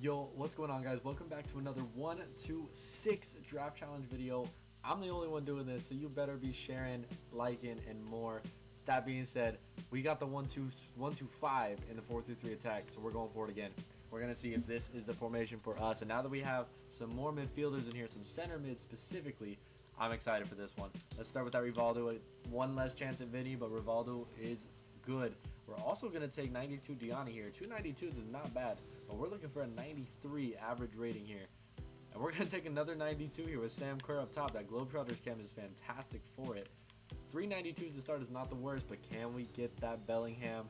Yo, what's going on, guys? Welcome back to another 1-2-6 draft challenge video. I'm the only one doing this, so you better be sharing, liking, and more. That being said, we got the 1-2-5 in the 4-3-3 attack, so we're going for it again. We're gonna see if this is the formation for us. And now that we have some more midfielders in here, some center mid specifically, I'm excited for this one. Let's start with that Rivaldo. One less chance at Vinny, but Rivaldo is good. We're also going to take 92 Diani here. 292s is not bad, but we're looking for a 93 average rating here. And we're going to take another 92 here with Sam Kerr up top. That Globetrotters chem is fantastic for it. 392s to start is not the worst, but can we get that Bellingham?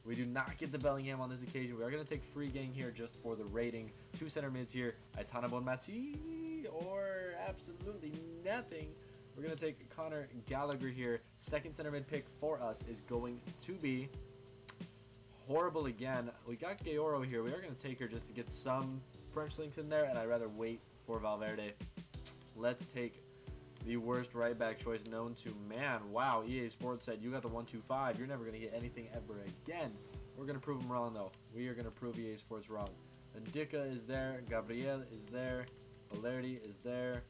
We do not get the Bellingham on this occasion. We are going to take Free Gang here just for the rating. Two center mids here. Aitana Bonmati or absolutely nothing. We're going to take Conor Gallagher here. Second center mid pick for us is going to be horrible again. We got Gaoro here. We are going to take her just to get some French links in there, and I'd rather wait for Valverde. Let's take the worst right back choice known to man. Wow, EA Sports said you got the 1-2-5. You're never going to hit anything ever again. We're going to prove them wrong, though. We are going to prove EA Sports wrong. Ndika is there. Gabriel is there. Valerdi is there.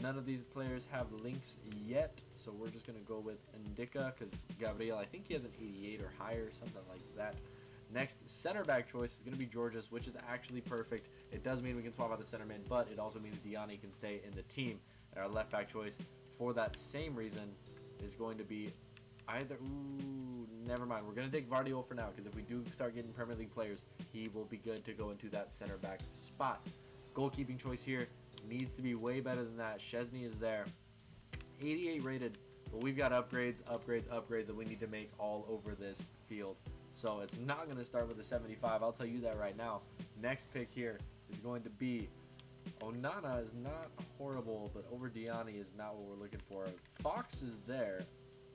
None of these players have links yet, so we're just going to go with Ndika because Gabriel, I think he has an 88 or higher, something like that. Next center back choice is going to be Georges, which is actually perfect. It does mean we can swap out the center mid, but it also means Diani can stay in the team. And our left back choice, for that same reason, is going to be either... Ooh, never mind. We're going to take Vardiol for now, because if we do start getting Premier League players, he will be good to go into that center back spot. Goalkeeping choice here needs to be way better than that. Szczesny is there. 88 rated, but we've got upgrades that we need to make all over this field. So it's not going to start with a 75. I'll tell you that right now. Next pick here is going to be Onana. Is not horrible, but over Diani is not what we're looking for. Fox is there.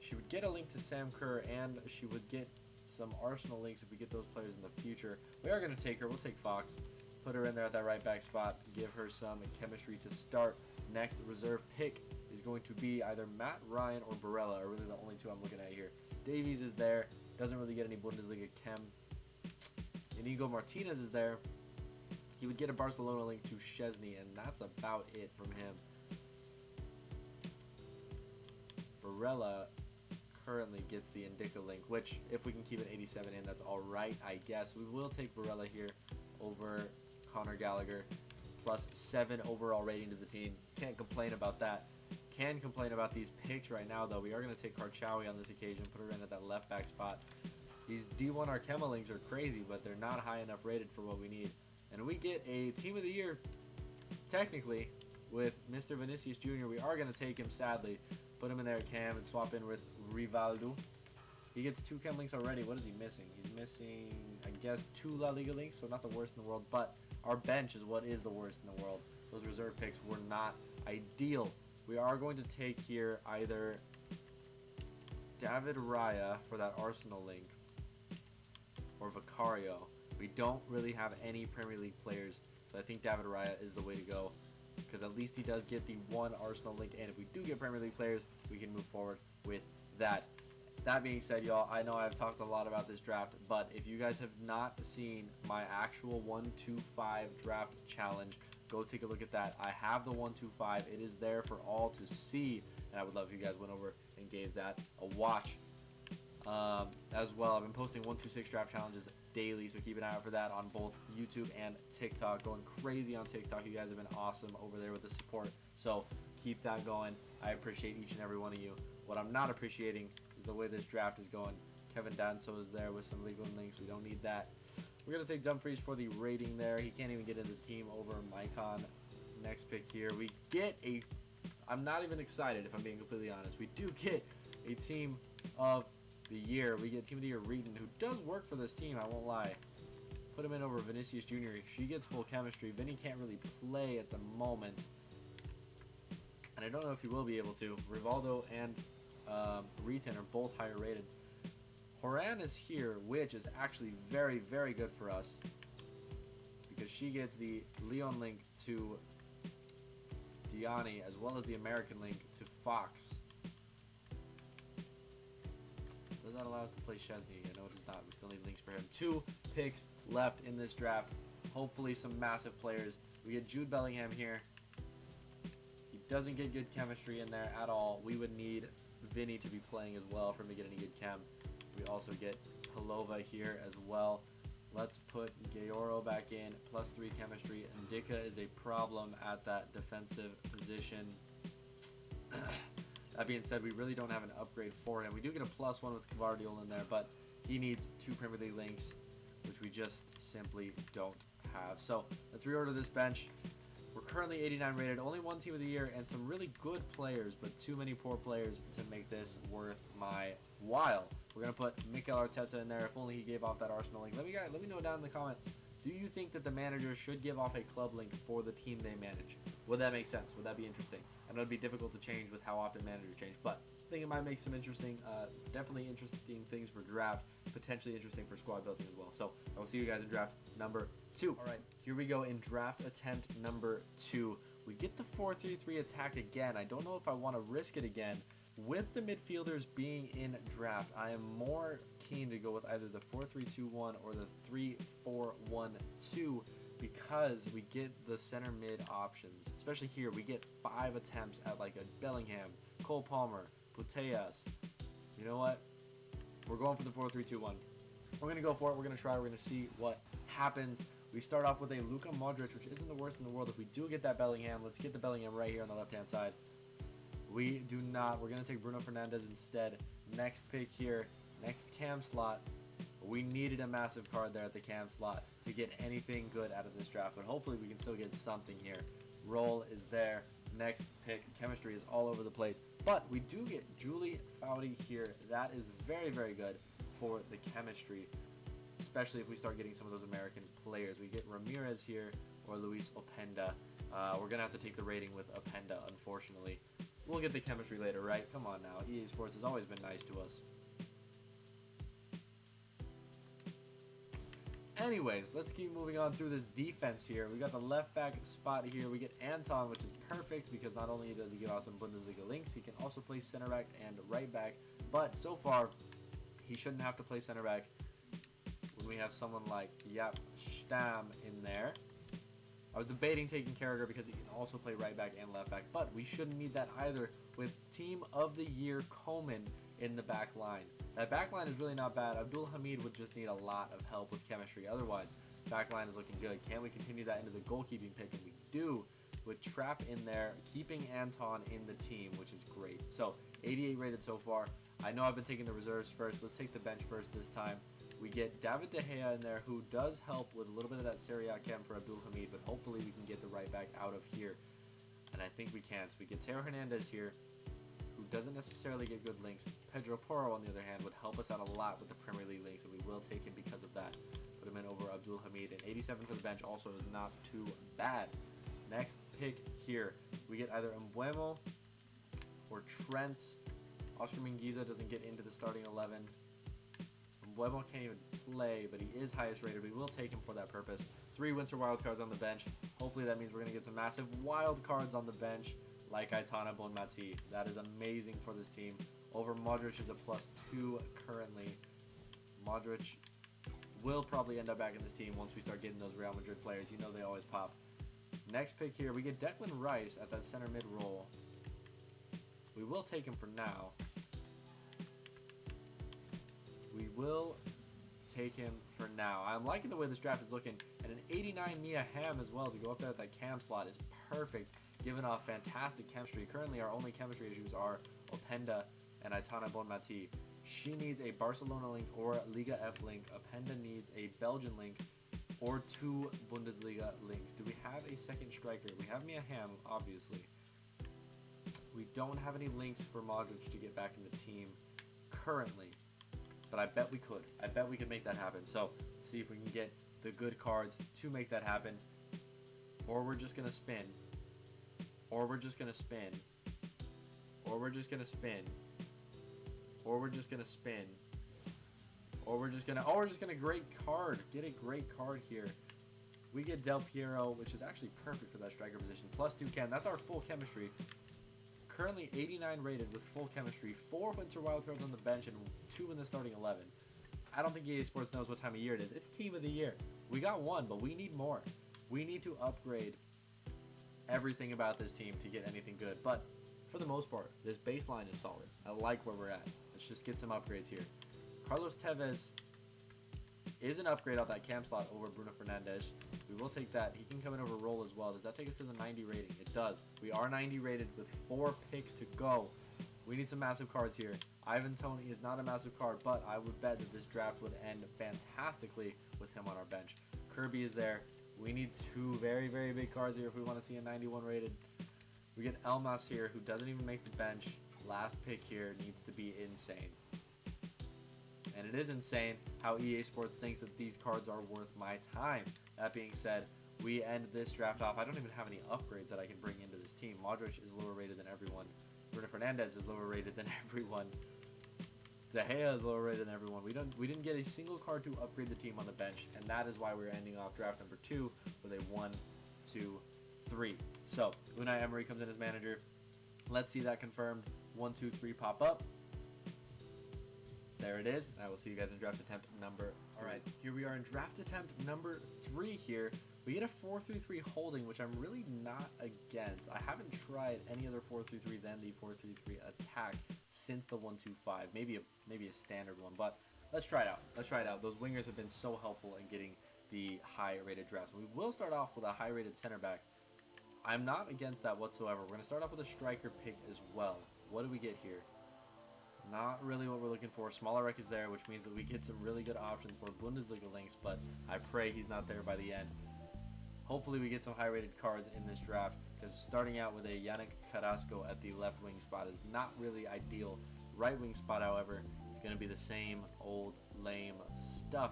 She would get a link to Sam Kerr, and she would get some Arsenal links if we get those players in the future. We are going to take her. We'll take Fox. Put her in there at that right back spot. Give her some chemistry to start. Next reserve pick is going to be either Matt Ryan or Barella, are really the only two I'm looking at here. Davies is there. Doesn't really get any Bundesliga chem. Inigo Martinez is there. He would get a Barcelona link to Szczesny, and that's about it from him. Barella currently gets the Ndika link, which if we can keep an 87 in, that's all right, I guess. We will take Barella here over Conor Gallagher, plus 7 overall rating to the team. Can't complain about that. Can complain about these picks right now, though. We are going to take Karchawi on this occasion, put her in at that left back spot. These D1 Arkema links are crazy, but they're not high enough rated for what we need. And we get a Team of the Year, technically, with Mr. Vinicius Jr. We are going to take him, sadly. Put him in there at cam and swap in with Rivaldo. He gets 2 chem links already. What is he missing? He's missing, I guess, 2 La Liga links, so not the worst in the world, but our bench is what is the worst in the world. Those reserve picks were not ideal. We are going to take here either David Raya for that Arsenal link or Vicario. We don't really have any Premier League players, so I think David Raya is the way to go, because at least he does get the 1 Arsenal link, and if we do get Premier League players, we can move forward with that. That being said, y'all, I know I've talked a lot about this draft, but if you guys have not seen my actual 1-2-5 draft challenge, go take a look at that. I have the 1-2-5. It is there for all to see, and I would love if you guys went over and gave that a watch. As well, I've been posting 1-2-6 draft challenges daily, so keep an eye out for that on both YouTube and TikTok. Going crazy on TikTok. You guys have been awesome over there with the support, so keep that going. I appreciate each and every one of you. What I'm not appreciating is the way this draft is going. Kevin Danso is there with some legal links. We don't need that. We're going to take Dumfries for the rating there. He can't even get in the team over Maicon. Next pick here. We get a... I'm not even excited, if I'm being completely honest. We do get a Team of the Year. We get Team of the Year Reedon, who does work for this team, I won't lie. Put him in over Vinicius Jr. She gets full chemistry. Vinny can't really play at the moment, and I don't know if he will be able to. Rivaldo and Reeton are both higher rated. Horan is here, which is actually very, very good for us, because she gets the Leon link to Diani, as well as the American link to Fox. Does that allow us to play Szczesny? No, it does not. We still need links for him. 2 picks left in this draft. Hopefully some massive players. We get Jude Bellingham here. He doesn't get good chemistry in there at all. We would need Vinny to be playing as well for him to get any good chem. We also get Palova here as well. Let's put Gayoro back in, +3 chemistry. And Dika is a problem at that defensive position. That being said, we really don't have an upgrade for him. We do get a +1 with Kvardiol in there, but he needs 2 Premier League links, which we just simply don't have. So let's reorder this bench. We're currently 89 rated, only 1 team of the year, and some really good players, but too many poor players to make this worth my while. We're gonna put Mikel Arteta in there. If only he gave off that Arsenal link. Let me know down in the comment. Do you think that the manager should give off a club link for the team they manage? Would that make sense? Would that be interesting? I know it'd be difficult to change with how often managers change, but I think it might make some interesting, definitely interesting things for draft, potentially interesting for squad building as well. So I will see you guys in draft number 2. All right, here we go in draft attempt number 2. We get the 4-3-3 attack again. I don't know if I want to risk it again. With the midfielders being in draft, I am more keen to go with either the 4-3-2-1 or the 3-4-1-2 because we get the center mid options. Especially here, we get 5 attempts at like a Bellingham, Cole Palmer, Putellas. You know what? We're going for the 4-3-2-1. We're going to go for it. We're going to try. We're going to see what happens. We start off with a Luka Modric, which isn't the worst in the world. If we do get that Bellingham, let's get the Bellingham right here on the left-hand side. We do not. We're going to take Bruno Fernandes instead. Next pick here. Next cam slot. We needed a massive card there at the cam slot to get anything good out of this draft, but hopefully we can still get something here. Roll is there. Next pick. Chemistry is all over the place. But we do get Julie Foudy here. That is very, very good for the chemistry, especially if we start getting some of those American players. We get Ramirez here or Luis Openda. We're going to have to take the rating with Openda, unfortunately. We'll get the chemistry later, right? Come on now. EA Sports has always been nice to us. Anyways, let's keep moving on through this defense here. We got the left back spot here. We get Anton, which is perfect because not only does he give out some Bundesliga links, he can also play center back and right back. But so far, he shouldn't have to play center back when we have someone like Jaap Stam in there. I was debating taking Carragher because he can also play right back and left back, but we shouldn't need that either with Team of the Year Coleman in the back line. That back line is really not bad. Abdul Hamid would just need a lot of help with chemistry. Otherwise, back line is looking good. Can we continue that into the goalkeeping pick? And we do with Trapp in there, keeping Anton in the team, which is great. So 88 rated so far. I know I've been taking the reserves first. Let's take the bench first this time. We get David De Gea in there, who does help with a little bit of that Serie A chem for Abdul Hamid, but hopefully we can get the right back out of here. And I think we can. So we get Theo Hernandez here, who doesn't necessarily get good links. Pedro Porro, on the other hand, would help us out a lot with the Premier League links, and we will take him because of that. Put him in over Abdul Hamid, and 87 to the bench also is not too bad. Next pick here, we get either Mbuemo or Trent. Oscar Mingueza doesn't get into the starting 11. Mbuemo can't even play, but he is highest rated. We will take him for that purpose. 3 winter wildcards on the bench. Hopefully that means we're going to get some massive wildcards on the bench, like Aitana Bonmati. That is amazing for this team. Over Modric is a +2 currently. Modric will probably end up back in this team once we start getting those Real Madrid players. You know they always pop. Next pick here, we get Declan Rice at that center mid role. We will take him for now. We will take him for now. I'm liking the way this draft is looking. And an 89 Mia Hamm as well to go up there at that cam slot is perfect, giving off fantastic chemistry. Currently, our only chemistry issues are Openda and Aitana Bonmati. She needs a Barcelona link or Liga F link. Openda needs a Belgian link or 2 Bundesliga links. Do we have a second striker? We have Mia Hamm, obviously. We don't have any links for Modric to get back in the team currently, but I bet we could. I bet we could make that happen. So let's see if we can get the good cards to make that happen. Or we're just going to spin. Or we're just going to spin. Or we're just going to spin. Or we're just going to spin. Or we're just going to... Oh, we're just going to great card. Get a great card here. We get Del Piero, which is actually perfect for that striker position. +2 chem. That's our full chemistry. Currently 89 rated with full chemistry. 4 winter wildcards on the bench and 2 in the starting 11. I don't think EA Sports knows what time of year it is. It's team of the year. We got one, but we need more. We need to upgrade everything about this team to get anything good. But for the most part, this baseline is solid. I like where we're at. Let's just get some upgrades here. Carlos Tevez is an upgrade off that cam slot over Bruno Fernandes. We will take that. He can come in over roll as well. Does that take us to the 90 rating? It does. We are 90 rated with 4 picks to go. We need some massive cards here. Ivan Toney is not a massive card, but I would bet that this draft would end fantastically with him on our bench. Kirby is there. We need 2 very, very big cards here if we want to see a 91 rated. We get Elmas here, who doesn't even make the bench. Last pick here needs to be insane. And it is insane how EA Sports thinks that these cards are worth my time. That being said, we end this draft off. I don't even have any upgrades that I can bring into this team. Modric is lower rated than everyone. Bruno Fernandes is lower rated than everyone. De Gea is lower rated than everyone. We didn't get a single card to upgrade the team on the bench, and that is why we're ending off draft number 2 with a 1, 2, 3. So Unai Emery comes in as manager. Let's see that confirmed. 1, 2, 3 pop up. There it is. I will see you guys in draft attempt number 3. All right, here we are in draft attempt number 3 here. We get a 4-3-3 holding, which I'm really not against. I haven't tried any other 4-3-3 than the 4-3-3 attack since the 1-2-5. Maybe a standard one, but let's try it out. Let's try it out. Those wingers have been so helpful in getting the high-rated drafts. We will start off with a high-rated center back. I'm not against that whatsoever. We're going to start off with a striker pick as well. What do we get here? Not really what we're looking for. Smaller is there, which means that we get some really good options for Bundesliga links, but I pray he's not there by the end. Hopefully we get some high-rated cards in this draft, because starting out with a Yannick Carrasco at the left wing spot is not really ideal. Right wing spot, however, is going to be the same old lame stuff.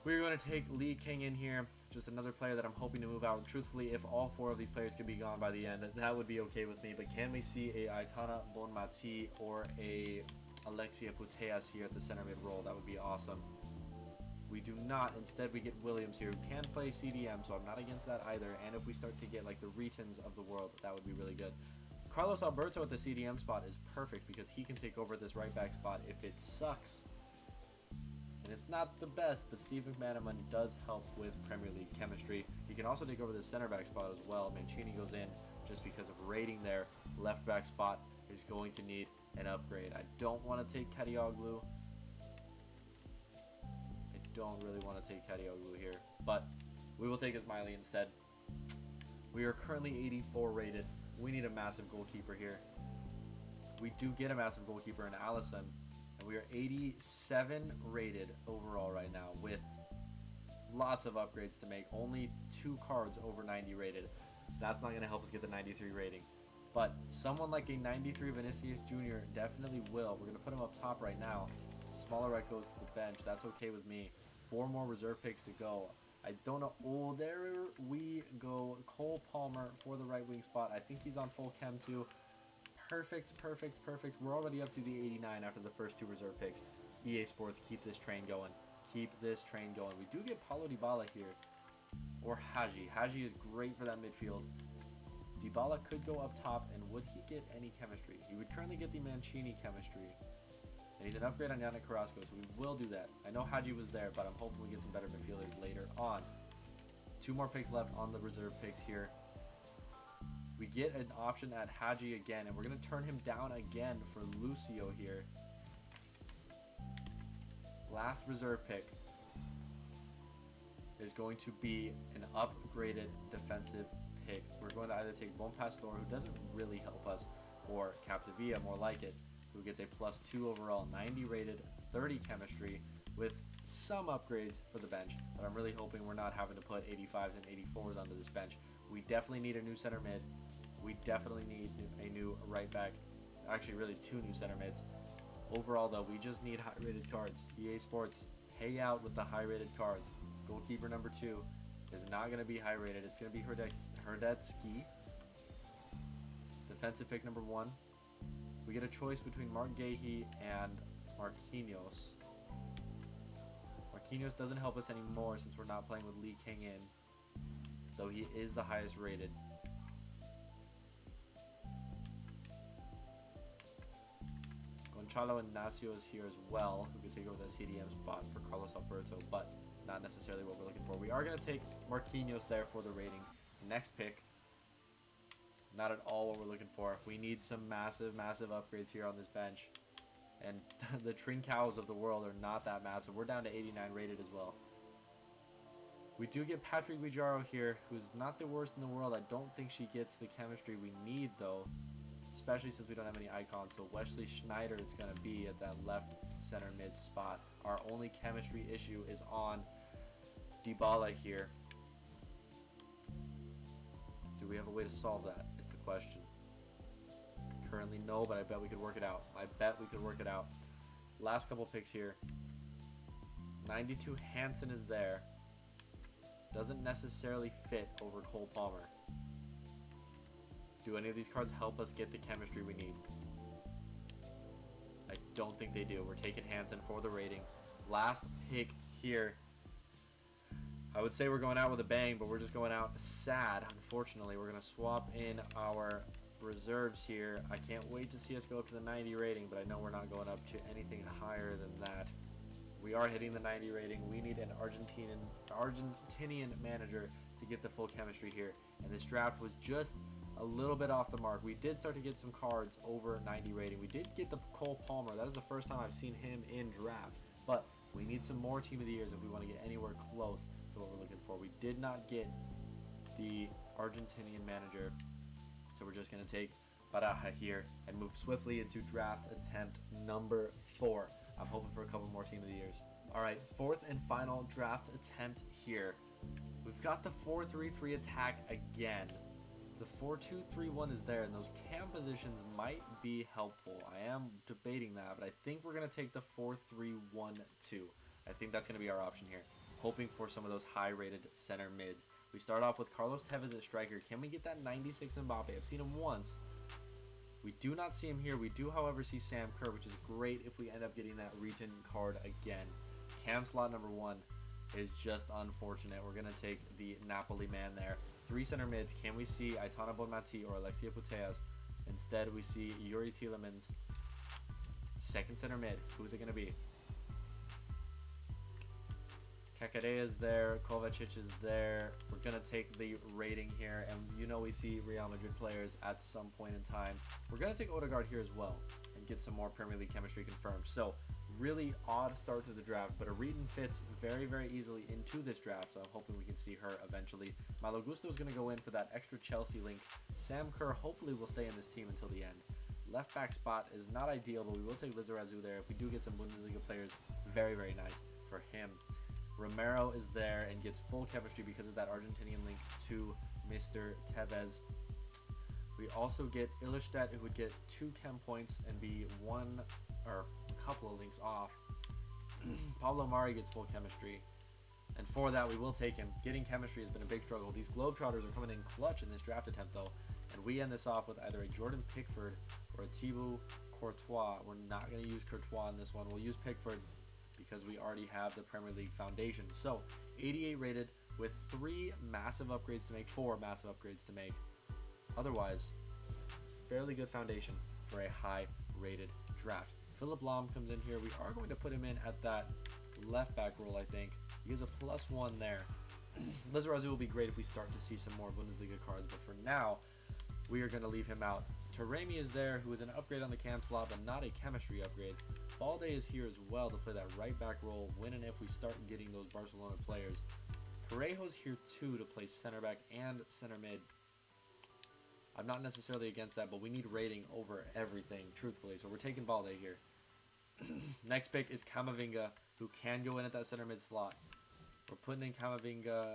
We're going to take Lee King in here, just another player that I'm hoping to move out. Truthfully, if all 4 of these players could be gone by the end, that would be okay with me. But can we see a Aitana Bonmati or a Alexia Putellas here at the center mid role? That would be awesome. We do not. Instead, we get Williams here, who can play CDM, so I'm not against that either. And if we start to get like the Retons of the world, that would be really good. Carlos Alberto at the CDM spot is perfect because he can take over this right back spot if it sucks. And it's not the best, but Steve McManaman does help with Premier League chemistry. He can also take over the center back spot as well. Mancini goes in just because of rating there. Left back spot is going to need an upgrade. I don't want to take Kadioglu. I don't really want to take Kadioglu here, but we will take Ismaili instead. We are currently 84 rated. We need a massive goalkeeper here. We do get a massive goalkeeper in Allison. And we are 87 rated overall right now with lots of upgrades to make. Only 2 cards over 90 rated. That's not going to help us get the 93 rating. But someone like a 93 Vinicius Jr. definitely will. We're going to put him up top right now. Smaller right goes to the bench. That's okay with me. 4 more reserve picks to go. I don't know. Oh, there we go. Cole Palmer for the right wing spot. I think he's on full chem too. Perfect, perfect, perfect. We're already up to the 89 after the first 2 reserve picks. EA Sports, keep this train going. Keep this train going. We do get Paulo Dybala here. Or Haji. Haji is great for that midfield. Dybala could go up top, and would he get any chemistry? He would currently get the Mancini chemistry. And he's an upgrade on Yannick Carrasco, so we will do that. I know Haji was there, but I'm hoping we get some better midfielders later on. 2 more picks left on the reserve picks here. We get an option at Haji again, and we're going to turn him down again for Lucio here. Last reserve pick is going to be an upgraded defensive pick. We're going to either take Bon Pastor, who doesn't really help us, or Capdevia, more like it, who gets a +2 overall, 90 rated, 30 chemistry, with some upgrades for the bench. But I'm really hoping we're not having to put 85s and 84s onto this bench. We definitely need a new center mid. We definitely need a new right back. Actually, really 2 new center mids. Overall, though, we just need high-rated cards. EA Sports, pay out with the high-rated cards. Goalkeeper number 2 is not going to be high-rated. It's going to be Herdetsky. Defensive pick number 1. We get a choice between Mark Gahey and Marquinhos. Marquinhos doesn't help us anymore since we're not playing with Lee King in, though he is the highest rated. Gonçalo Ignacio is here as well, who can take over the CDM spot for Carlos Alberto, but not necessarily what we're looking for. We are going to take Marquinhos there for the rating. Next pick, not at all what we're looking for. We need some massive upgrades here on this bench. And the Trincows of the world are not that massive. We're down to 89 rated as well. We do get Patrick Guijaro here, who's not the worst in the world. I don't think she gets the chemistry we need, though, especially since we don't have any icons. So Wesley Schneider it's going to be at that left center mid spot. Our only chemistry issue is on Dybala here. Do we have a way to solve that is the question. Currently no, but I bet we could work it out. I bet we could work it out. Last couple picks here. 92 Hansen is there. Doesn't necessarily fit over Cole Palmer. Do any of these cards help us get the chemistry we need? I don't think they do. We're taking Hansen for the rating. Last pick here. I would say we're going out with a bang, but we're just going out sad. Unfortunately, we're going to swap in our reserves here. I can't wait to see us go up to the 90 rating, but I know we're not going up to anything higher than that. We are hitting the 90 rating. We need an Argentinian manager to get the full chemistry here, and this draft was just a little bit off the mark. We did start to get some cards over 90 rating. We did get the Cole Palmer. That was the first time I've seen him in draft, but we need some more team of the years if we want to get anywhere close to what we're looking for. We did not get the Argentinian manager, so we're just going to take Baraja here and move swiftly into draft attempt number 4. I'm hoping for a couple more team of the years. All right, 4th and final draft attempt here. We've got the 4-3-3 attack again. The 4-2-3-1 is there, and those cam positions might be helpful. I am debating that, but I think we're going to take the 4-3-1-2. I think that's going to be our option here, hoping for some of those high-rated center mids. We start off with Carlos Tevez at striker. Can we get that 96 Mbappe? I've seen him once. We do not see him here. We do, however, see Sam Kerr, which is great if we end up getting that region card again. Cam slot number 1 is just unfortunate. We're going to take the Napoli man there. 3 center mids. Can we see Aitana Bonmati or Alexia Putellas? Instead, we see Yuri Tielemans. 2nd center mid. Who's it going to be? Kakare is there, Kovacic is there. We're going to take the rating here, and you know we see Real Madrid players at some point in time. We're going to take Odegaard here as well and get some more Premier League chemistry confirmed. So, really odd start to the draft, but Aretin fits very easily into this draft, so I'm hoping we can see her eventually. Malo Gusto is going to go in for that extra Chelsea link. Sam Kerr hopefully will stay in this team until the end. Left back spot is not ideal, but we will take Lizarazu there. If we do get some Bundesliga players, very nice for him. Romero is there and gets full chemistry because of that Argentinian link to Mr. Tevez. We also get Illerstedt, who would get 2 chem points and be one or a couple of links off. Pablo Mari gets full chemistry, and for that we will take him. Getting chemistry has been a big struggle. These Globetrotters are coming in clutch in this draft attempt though, and we end this off with either a Jordan Pickford or a Thibaut Courtois. We're not going to use Courtois in this one. We'll use Pickford because we already have the Premier League foundation. So 88 rated with 3 massive upgrades to make, 4 massive upgrades to make. Otherwise, fairly good foundation for a high rated draft. Philip Lahm comes in here. We are going to put him in at that left back role, I think. He has a +1 there. Lizarazu will be great if we start to see some more Bundesliga cards, but for now, we are going to leave him out. Taremi is there, who is an upgrade on the cam slot, but not a chemistry upgrade. Balde is here as well to play that right back role when and if we start getting those Barcelona players. Parejo's here too to play center back and center mid. I'm not necessarily against that, but we need rating over everything, truthfully. So we're taking Balde here. Next pick is Camavinga, who can go in at that center mid slot. We're putting in Camavinga.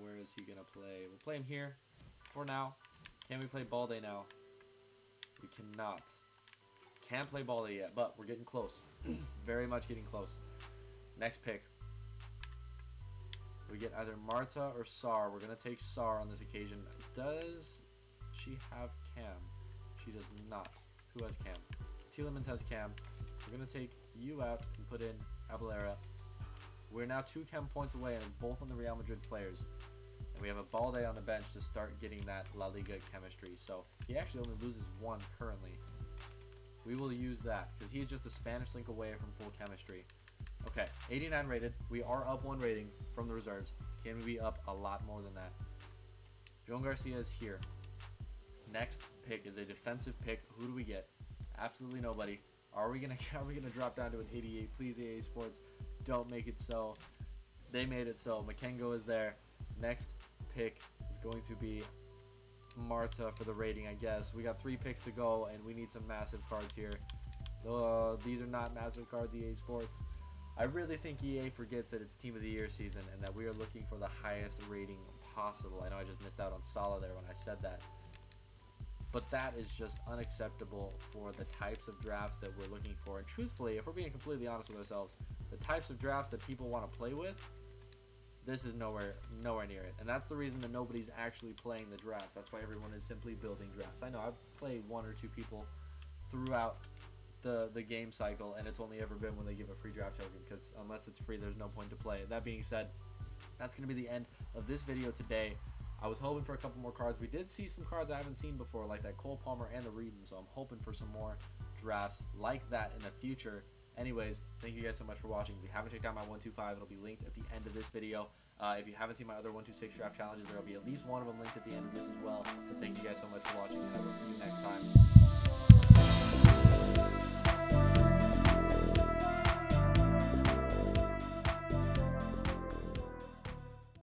Where is he going to play? We'll play him here for now. Can we play Balde now? We cannot. Can't play Balde yet, but we're getting close. Very much getting close. Next pick. We get either Marta or Sar. We're going to take Sar on this occasion. Does she have Cam? She does not. Who has Cam? Tielemans has Cam. We're going to take you out and put in Abelera. We're now 2 Cam points away, and both on the Real Madrid players. And we have a Balde on the bench to start getting that La Liga chemistry. So he actually only loses 1 currently. We will use that because he's just a Spanish link away from full chemistry. Okay, 89 rated. We are up 1 rating from the reserves. Can we be up a lot more than that? Joan Garcia is here. Next pick is a defensive pick. Who do we get? Absolutely nobody. Are we gonna drop down to an 88? Please, EA Sports, don't make it so. They made it so. Makengo is there. Next pick is going to be Marta for the rating, I guess. We got 3 picks to go, and we need some massive cards here. These are not massive cards, EA Sports. I really think EA forgets that it's Team of the Year season and that we are looking for the highest rating possible. I know I just missed out on Salah there when I said that. But that is just unacceptable for the types of drafts that we're looking for. And truthfully, if we're being completely honest with ourselves, the types of drafts that people want to play with, this is nowhere near it. And that's the reason that nobody's actually playing the draft. That's why everyone is simply building drafts. I know I've played 1 or 2 people throughout the game cycle, and it's only ever been when they give a free draft token, because unless it's free, there's no point to play. That being said, that's going to be the end of this video today. I was hoping for a couple more cards. We did see some cards I haven't seen before, like that Cole Palmer and the Reedon, so I'm hoping for some more drafts like that in the future. Anyways, thank you guys so much for watching. If you haven't checked out my 125, it'll be linked at the end of this video. If you haven't seen my other 126 draft challenges, there will be at least one of them linked at the end of this as well. So thank you guys so much for watching, and I will see you next time.